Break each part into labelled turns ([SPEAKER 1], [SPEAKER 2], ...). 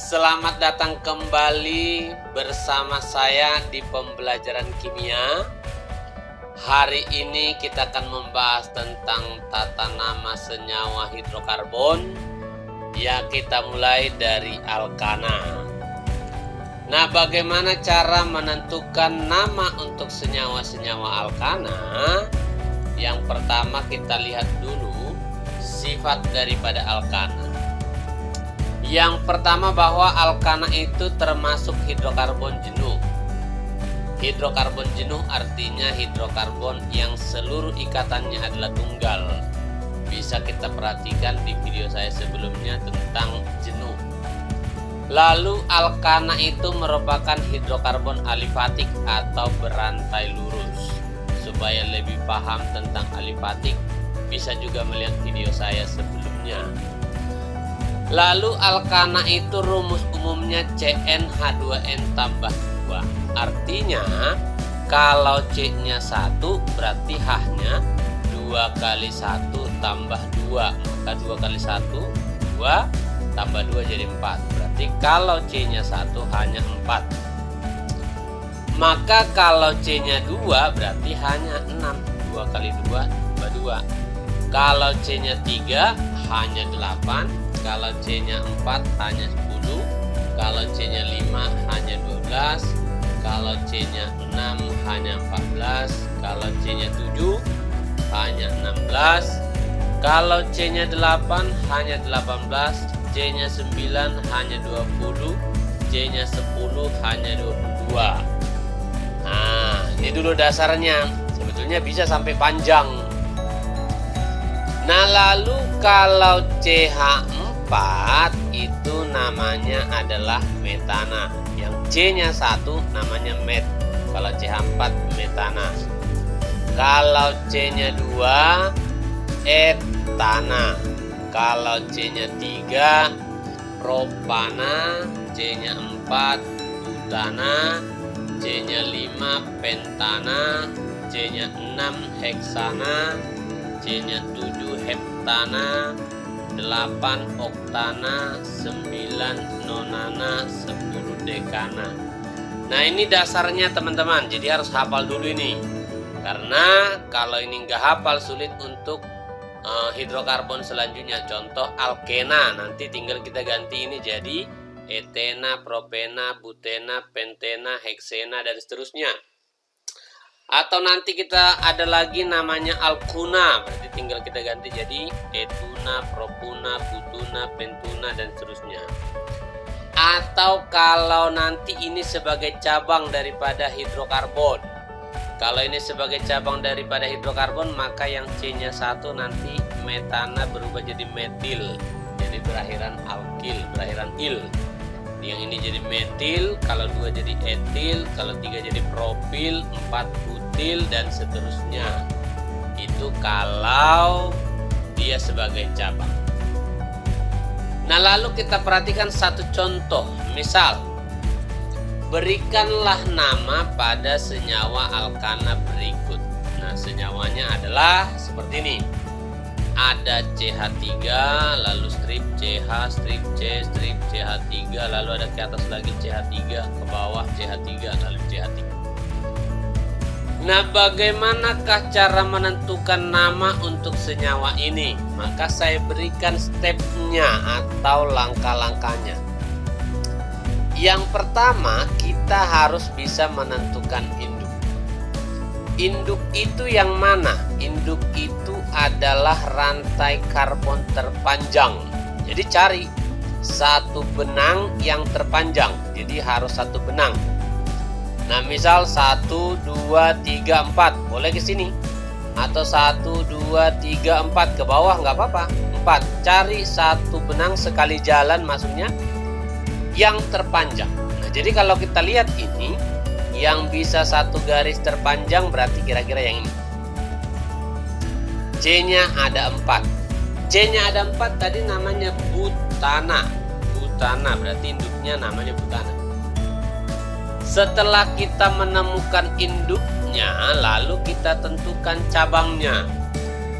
[SPEAKER 1] Selamat datang kembali bersama saya di pembelajaran kimia. Hari ini kita akan membahas tentang tata nama senyawa hidrokarbon. Ya, kita mulai dari alkana. Nah, bagaimana cara menentukan nama untuk senyawa-senyawa alkana? Yang pertama kita lihat dulu sifat daripada alkana. Yang pertama bahwa alkana itu termasuk hidrokarbon jenuh. Hidrokarbon jenuh artinya hidrokarbon yang seluruh ikatannya adalah tunggal. Bisa kita perhatikan di video saya sebelumnya tentang jenuh. Lalu alkana itu merupakan hidrokarbon alifatik atau berantai lurus. Supaya lebih paham tentang alifatik, bisa juga melihat video saya sebelumnya. Lalu alkana itu rumus umumnya CnH2n tambah 2. Artinya kalau C-nya 1 berarti H-nya 2 kali 1 tambah 2. Maka 2 kali 1 2 tambah 2 jadi 4. Berarti kalau C-nya 1 hanya 4. Maka kalau C-nya 2 berarti hanya 6. 2 kali 2 tambah 2. Kalau C-nya 3 hanya 8. Kalau C-nya 4 hanya 10. Kalau C-nya 5 hanya 12. Kalau C-nya 6 hanya 14. Kalau C-nya 7 hanya 16. Kalau C-nya 8 hanya 18. C-nya 9 hanya 20. C-nya 10 hanya 22. Nah, ini dulu dasarnya. Sebetulnya bisa sampai panjang. Nah, lalu kalau CH4 itu namanya adalah metana. Yang C-nya 1 namanya met. Kalau CH4 metana. Kalau C-nya 2 etana. Kalau C-nya 3 propana. C-nya 4 butana. C-nya 5 pentana. C-nya 6 heksana. C-nya 7 heptana, 8 oktana, 9 nonana, 10 dekana. Nah, ini dasarnya teman-teman, jadi harus hafal dulu ini. Karena kalau ini nggak hafal sulit untuk hidrokarbon selanjutnya. Contoh alkena, nanti tinggal kita ganti ini jadi etena, propena, butena, pentena, heksena, dan seterusnya. Atau nanti kita ada lagi namanya alkuna, berarti tinggal kita ganti jadi etuna, propuna, butuna, pentuna, dan seterusnya. Atau kalau nanti ini sebagai cabang daripada hidrokarbon. Kalau ini sebagai cabang daripada hidrokarbon, maka yang C-nya 1 nanti metana berubah jadi metil. Jadi berakhiran alkil, berakhiran il. Yang ini jadi metil, kalau 2 jadi etil, kalau 3 jadi propil, 4 butil, dan seterusnya. Itu kalau dia sebagai cabang. Nah, lalu kita perhatikan satu contoh. Misal, berikanlah nama pada senyawa alkana berikut. Nah, senyawanya adalah seperti ini. Ada CH3, lalu strip CH, strip C, strip CH3, lalu ada ke atas lagi CH3, ke bawah CH3, lalu CH3. Nah, bagaimanakah cara menentukan nama untuk senyawa ini? Maka saya berikan stepnya atau langkah-langkahnya. Yang pertama, kita harus bisa menentukan induk. Induk itu yang mana? Induk itu adalah rantai karbon terpanjang. Jadi cari satu benang yang terpanjang. Jadi harus satu benang. Nah, misal 1, 2, 3, 4 boleh ke sini. Atau 1, 2, 3, 4 ke bawah nggak apa-apa. 4. Cari satu benang sekali jalan masuknya yang terpanjang. Nah, jadi kalau kita lihat ini, yang bisa satu garis terpanjang berarti kira-kira yang ini. C-nya ada 4. C-nya ada 4 tadi namanya butana. Butana berarti induknya namanya butana. Setelah kita menemukan induknya, lalu kita tentukan cabangnya.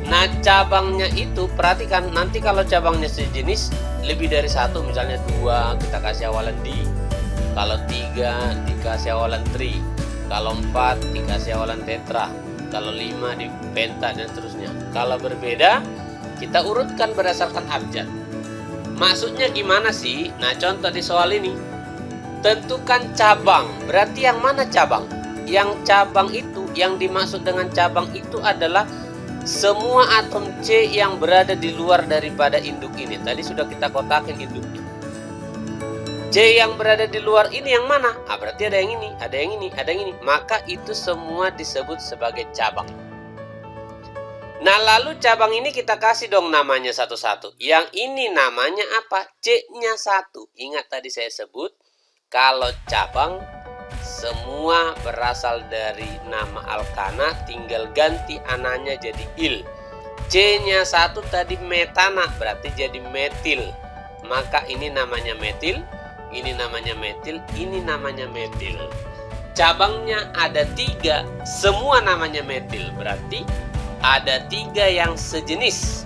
[SPEAKER 1] Nah, cabangnya itu perhatikan, nanti kalau cabangnya sejenis lebih dari satu, misalnya 2 kita kasih awalan di, kalau 3 dikasih awalan tri, kalau 4 dikasih awalan tetra, kalau 5 di penta dan seterusnya. Kalau berbeda kita urutkan berdasarkan abjad. Maksudnya gimana sih? Nah, contoh di soal ini, tentukan cabang. Berarti yang mana cabang? Yang cabang itu, yang dimaksud dengan cabang itu adalah semua atom C yang berada di luar daripada induk ini. Tadi sudah kita kotakin induknya. C yang berada di luar ini yang mana? Berarti ada yang ini, ada yang ini, ada yang ini. Maka itu semua disebut sebagai cabang. Nah, lalu cabang ini kita kasih dong namanya satu-satu. Yang ini namanya apa? C-nya 1. Ingat tadi saya sebut, kalau cabang semua berasal dari nama alkana, tinggal ganti ananya jadi il. C-nya 1 tadi metana, berarti jadi metil. Maka ini namanya metil, ini namanya metil, ini namanya metil. Cabangnya ada 3, semua namanya metil, berarti ada 3 yang sejenis.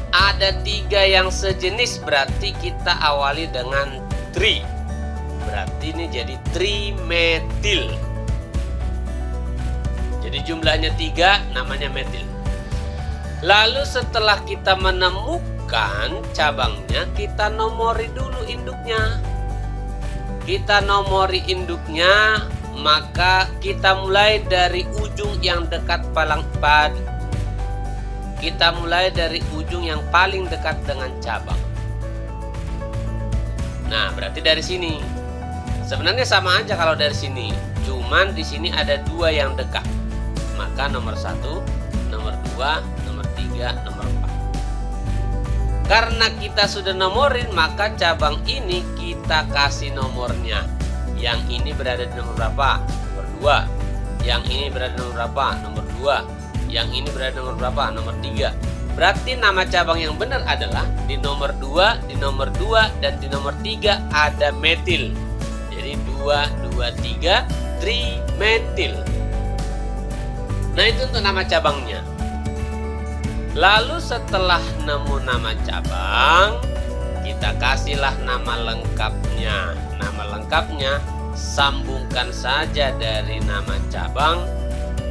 [SPEAKER 1] Ada 3 yang sejenis, berarti kita awali dengan tri. Berarti ini jadi trimetil. Jadi jumlahnya 3, namanya metil. Lalu setelah kita menemukan cabangnya, kita nomori dulu induknya. Kita nomori induknya, maka kita mulai dari ujung yang dekat kita mulai dari ujung yang paling dekat dengan cabang. Nah, berarti dari sini. Sebenarnya sama aja kalau dari sini, cuman di sini ada 2 yang dekat. Maka nomor 1, nomor 2, nomor 3, nomor 4. Karena kita sudah nomorin, maka cabang ini kita kasih nomornya. Yang ini berada di nomor berapa? Nomor 2. Yang ini berada di nomor berapa? Nomor 2. Yang ini berada di nomor berapa? Nomor 3. Berarti nama cabang yang benar adalah di nomor 2, di nomor 2, dan di nomor 3 ada metil. Jadi 2, 2, 3, trimetil. Nah, itu untuk nama cabangnya. Lalu setelah nemu nama cabang, kita kasihlah nama lengkapnya. Nama lengkapnya sambungkan saja dari nama cabang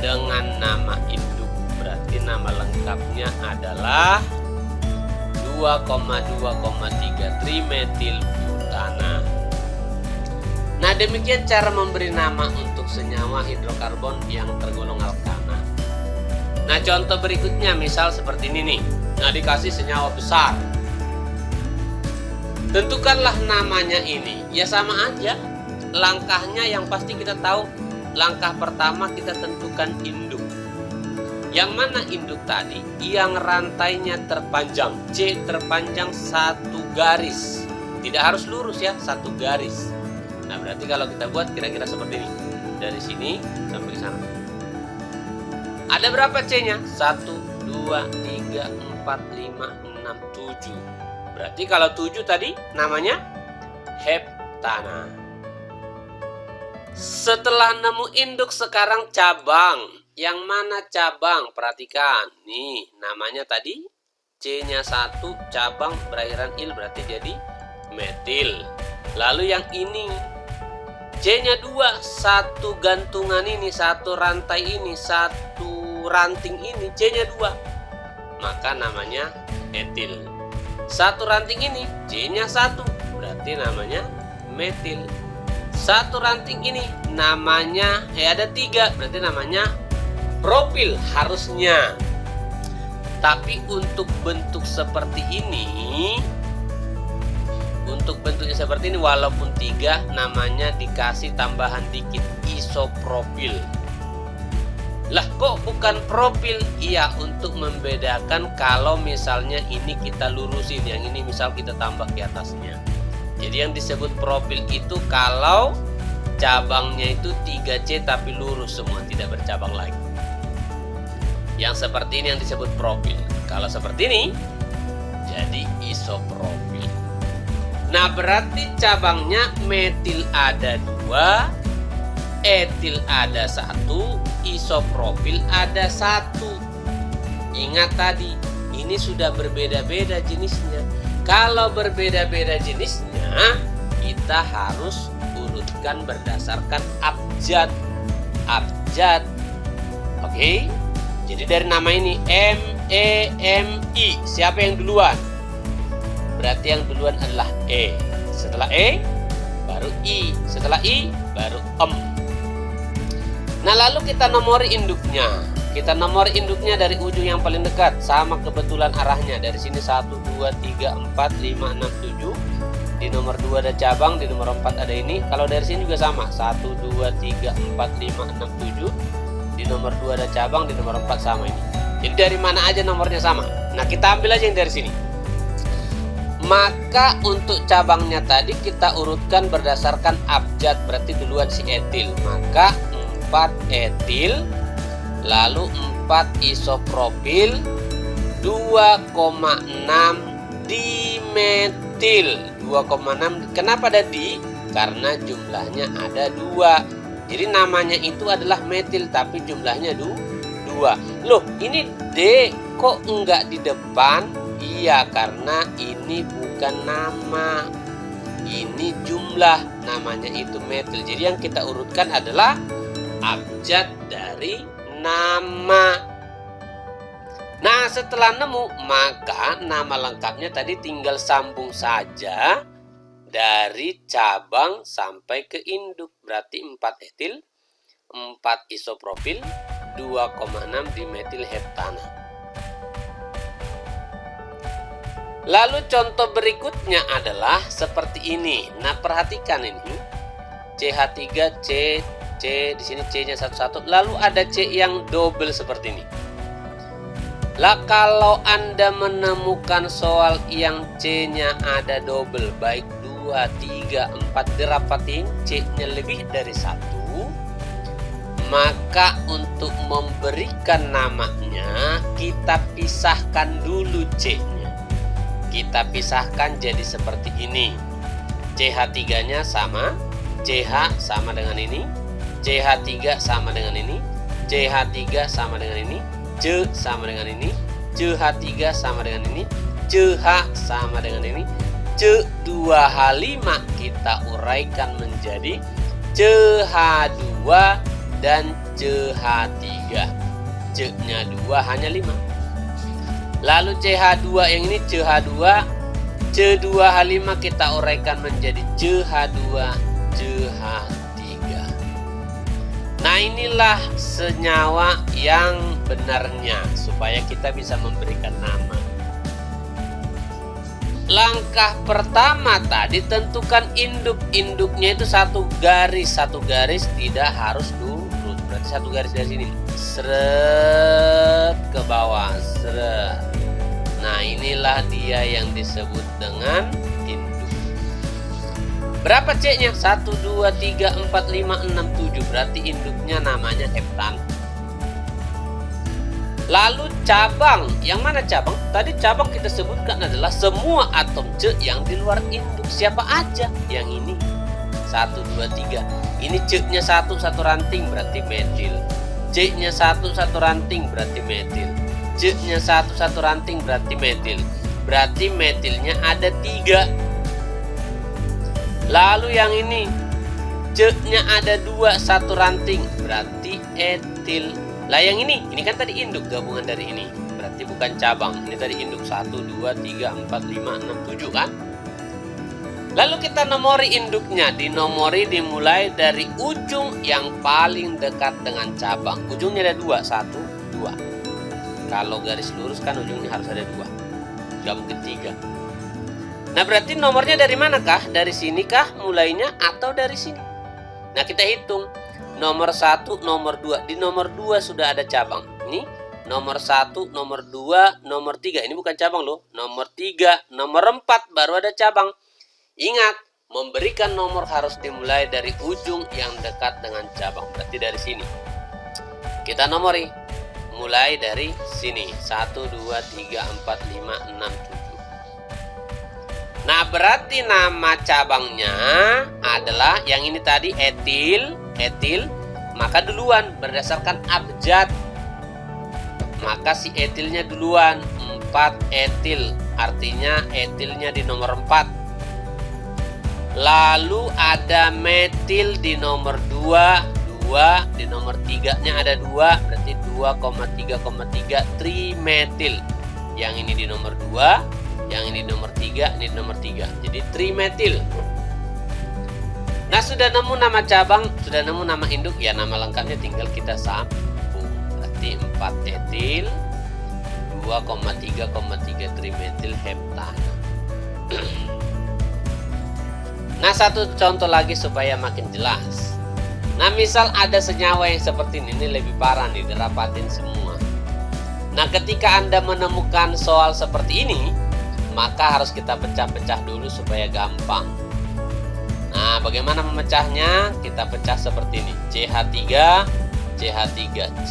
[SPEAKER 1] dengan nama induk. Berarti nama lengkapnya adalah 2,2,3 trimetil butana. Nah, demikian cara memberi nama untuk senyawa hidrokarbon yang tergolong alkana. Nah, contoh berikutnya misal seperti ini nih. Nah, dikasih senyawa besar. Tentukanlah namanya ini. Ya sama aja. Langkahnya yang pasti kita tahu. Langkah pertama kita tentukan induk. Yang mana induk tadi? Yang rantainya terpanjang. C terpanjang 1 garis. Tidak harus lurus ya, 1 garis. Nah, berarti kalau kita buat kira-kira seperti ini. Dari sini sampai ke sana. Ada berapa C-nya? 1, 2, 3, 4, 5, 6, 7. Berarti kalau 7 tadi namanya heptana. Setelah nemu induk, sekarang cabang. Yang mana cabang? Perhatikan. Nih, namanya tadi C-nya 1, cabang berakhiran il, berarti jadi metil. Lalu yang ini C-nya 2, 1 gantungan ini, 1 rantai ini, 1 ranting ini, C-nya 2. Maka namanya etil. 1 ranting ini, C-nya 1, berarti namanya metil. 1 ranting ini namanya ada 3, berarti namanya propil harusnya. Tapi untuk bentuk seperti ini, untuk bentuknya seperti ini walaupun 3, namanya dikasih tambahan dikit, isopropil. Lah, kok bukan propil? Iya, untuk membedakan kalau misalnya ini kita lurusin, yang ini misal kita tambah ke atasnya. Jadi yang disebut propil itu kalau cabangnya itu 3C tapi lurus semua, tidak bercabang lagi. Yang seperti ini yang disebut propil. Kalau seperti ini jadi isopropil. Nah, berarti cabangnya metil ada 2, etil ada 1, isopropil ada 1. Ingat tadi, ini sudah berbeda-beda jenisnya. Kalau berbeda-beda jenisnya, kita harus urutkan berdasarkan abjad. Abjad. Oke? Jadi dari nama ini MEMI, siapa yang duluan? Berarti yang duluan adalah E. Setelah E, baru I. Setelah I, baru Nah, lalu kita nomori induknya. Kita nomor induknya dari ujung yang paling dekat. Sama kebetulan arahnya. Dari sini 1, 2, 3, 4, 5, 6, 7. Di nomor 2 ada cabang, di nomor 4 ada ini. Kalau dari sini juga sama. 1, 2, 3, 4, 5, 6, 7. Di nomor 2 ada cabang, di nomor 4 sama ini. Jadi dari mana aja nomornya sama. Nah, kita ambil aja yang dari sini. Maka untuk cabangnya tadi kita urutkan berdasarkan abjad. Berarti duluan si etil. Maka 4 etil, lalu 4 isopropil, 2,6 dimetil. 2,6. Kenapa ada di? Karena jumlahnya ada 2. Jadi namanya itu adalah metil tapi jumlahnya 2. Loh, ini D kok enggak di depan? Iya, karena ini bukan nama. Ini jumlah, namanya itu metil. Jadi yang kita urutkan adalah abjad dari nama. Nah, setelah nemu, maka nama lengkapnya tadi tinggal sambung saja dari cabang sampai ke induk. Berarti 4 etil, 4 isopropil, 2,6 dimetil heptana. Lalu contoh berikutnya adalah seperti ini. Nah, perhatikan ini. CH3, C di sini C-nya 1, lalu ada C yang double seperti ini. Lah, kalau Anda menemukan soal yang C-nya ada double, baik 2, 3, 4, dirapatin C-nya lebih dari 1, maka untuk memberikan namanya kita pisahkan dulu C-nya. Kita pisahkan jadi seperti ini. CH3-nya sama, CH sama dengan ini, CH3 sama dengan ini, CH3 sama dengan ini, C sama dengan ini, CH3 sama dengan ini, CH sama dengan ini, C2H5 kita uraikan menjadi CH2 dan CH3. C-nya 2 hanya 5. Lalu CH2 yang ini CH2, C2H5 kita uraikan menjadi CH2, CH3. Nah, inilah senyawa yang benarnya supaya kita bisa memberikan nama. Langkah pertama tadi tentukan induk. Induknya itu satu garis tidak harus lurus. Berarti satu garis dari sini. Seret ke bawah, seret. Nah, inilah dia yang disebut dengan induk. Berapa C-nya? 1, 2, 3, 4, 5, 6, 7. Berarti induknya namanya heptan. Lalu cabang. Yang mana cabang? Tadi cabang kita sebutkan adalah semua atom C yang di luar induk. Siapa aja? Yang ini. 1, 2, 3. Ini C-nya 1 ranting berarti metil. C-nya 1 ranting berarti metil. C-nya 1 ranting berarti metil. Berarti metilnya ada 3. Lalu yang ini C-nya ada 2, 1 ranting berarti etil. Lah yang ini kan tadi induk gabungan dari ini. Berarti bukan cabang. Ini tadi induk 1, 2, 3, 4, 5, 6, 7 kan? Lalu kita nomori induknya. Dinomori dimulai dari ujung yang paling dekat dengan cabang. Ujungnya ada 2, 1, 2. Kalau garis lurus kan ujungnya harus ada 2. Gabung ketiga. Nah, berarti nomornya dari manakah? Dari sini kah mulainya atau dari sini? Nah, kita hitung. Nomor 1, nomor 2. Di nomor 2 sudah ada cabang. Ini nomor 1, nomor 2, nomor 3. Ini bukan cabang loh. Nomor 3, nomor 4 baru ada cabang. Ingat, memberikan nomor harus dimulai dari ujung yang dekat dengan cabang. Berarti dari sini. Kita nomori. Mulai dari sini. 1, 2, 3, 4, 5, 6, 7. Nah, berarti nama cabangnya adalah yang ini tadi etil, maka duluan berdasarkan abjad. maka si etilnya duluan, 4 etil, artinya etilnya di nomor 4. Lalu ada metil di nomor 2, di nomor 3-nya ada 2, berarti 2,3,3 trimetil. Yang ini di nomor 2, yang ini di nomor 3, ini di nomor 3. Jadi trimetil. Nah, sudah nemu nama cabang, sudah nemu nama induk, ya nama lengkapnya tinggal kita sambung. Berarti 4 etil 2,3,3 trimetil heptana. Nah, satu contoh lagi supaya makin jelas. Nah, misal ada senyawa yang seperti ini lebih parah nih, dirapatin semua. Nah, ketika Anda menemukan soal seperti ini, maka harus kita pecah-pecah dulu supaya gampang. Nah, bagaimana memecahnya? Kita pecah seperti ini. CH3, CH3, C.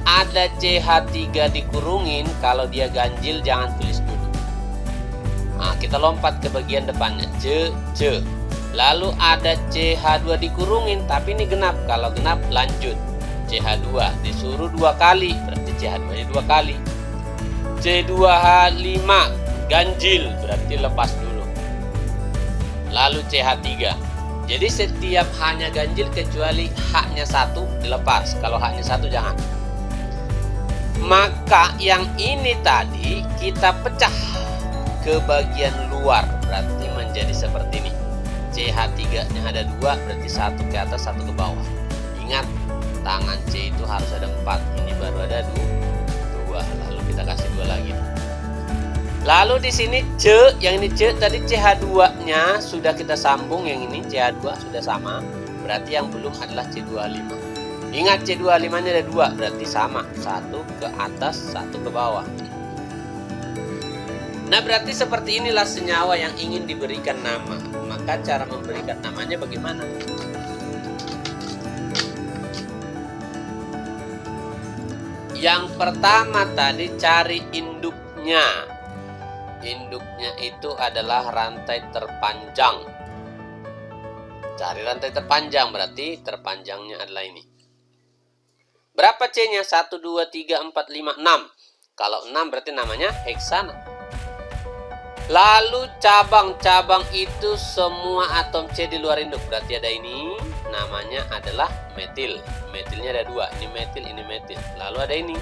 [SPEAKER 1] Ada CH3 dikurungin, kalau dia ganjil jangan tulis dulu. Nah, kita lompat ke bagian depannya, C. Lalu ada CH2 dikurungin, tapi ini genap. Kalau genap lanjut. CH2 disuruh 2 kali, berarti CH2-nya 2 kali. C2H5 ganjil, berarti lepas dulu. Lalu CH3. Jadi setiap H-nya ganjil kecuali H-nya 1 dilepas. Kalau H-nya 1 jangan. Maka yang ini tadi kita pecah ke bagian luar, berarti menjadi seperti ini. CH3-nya ada 2, berarti 1 ke atas, 1 ke bawah. Ingat, tangan C itu harus ada 4, ini baru ada 2. Lalu kita kasih 2 lagi. Lalu di sini C, yang ini C tadi CH2-nya sudah kita sambung, yang ini CH2 sudah sama, berarti yang belum adalah C25. Ingat C25-nya ada 2, berarti sama, 1 ke atas, 1 ke bawah. Nah, berarti seperti inilah senyawa yang ingin diberikan nama. Maka cara memberikan namanya bagaimana? Yang pertama tadi cari induknya. Induknya itu adalah rantai terpanjang. Cari rantai terpanjang, berarti terpanjangnya adalah ini. Berapa C-nya? 1, 2, 3, 4, 5, 6. Kalau 6 berarti namanya heksana. Lalu cabang-cabang itu semua atom C di luar induk. Berarti ada ini, namanya adalah metil. Metilnya ada 2, ini metil, ini metil. Lalu ada ini,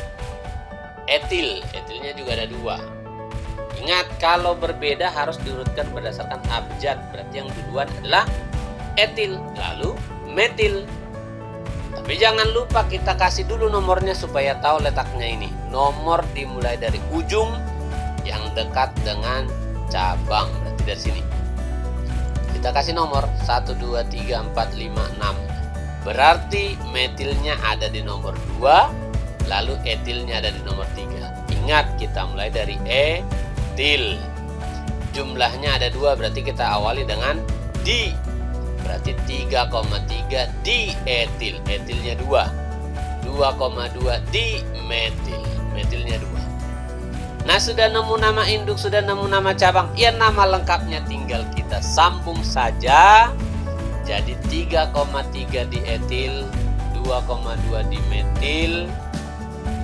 [SPEAKER 1] etil. Etilnya juga ada 2. Ingat, kalau berbeda harus diurutkan berdasarkan abjad. Berarti yang duluan adalah etil, lalu metil. Tapi jangan lupa kita kasih dulu nomornya supaya tahu letaknya ini. Nomor dimulai dari ujung yang dekat dengan cabang, berarti dari sini. Kita kasih nomor 1, 2, 3, 4, 5, 6. Berarti metilnya ada di nomor 2, lalu etilnya ada di nomor 3. Ingat, kita mulai dari etil. Jumlahnya ada 2, berarti kita awali dengan di. Berarti 3,3 di etil. Etilnya 2. 2,2 di metil. Metilnya 2. Nah, sudah nemu nama induk, sudah nemu nama cabang. Ya, nama lengkapnya tinggal kita sambung saja. Jadi 3,3 di etil, 2,2 di metil,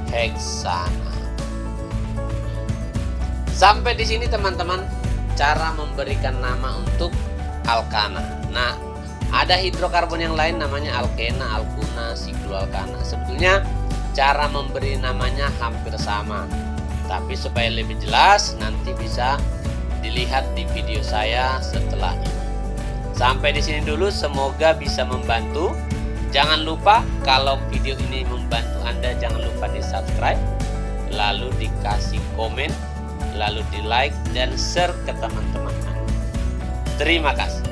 [SPEAKER 1] heksana. Sampai di sini teman-teman, cara memberikan nama untuk alkana. Nah, ada hidrokarbon yang lain namanya alkena, alkuna, sikloalkana. Sebetulnya cara memberi namanya hampir sama. Tapi supaya lebih jelas, nanti bisa dilihat di video saya setelah ini. Sampai di sini dulu, semoga bisa membantu. Jangan lupa kalau video ini membantu Anda, jangan lupa di-subscribe, lalu dikasih komen, lalu di-like dan share ke teman-teman Anda. Terima kasih.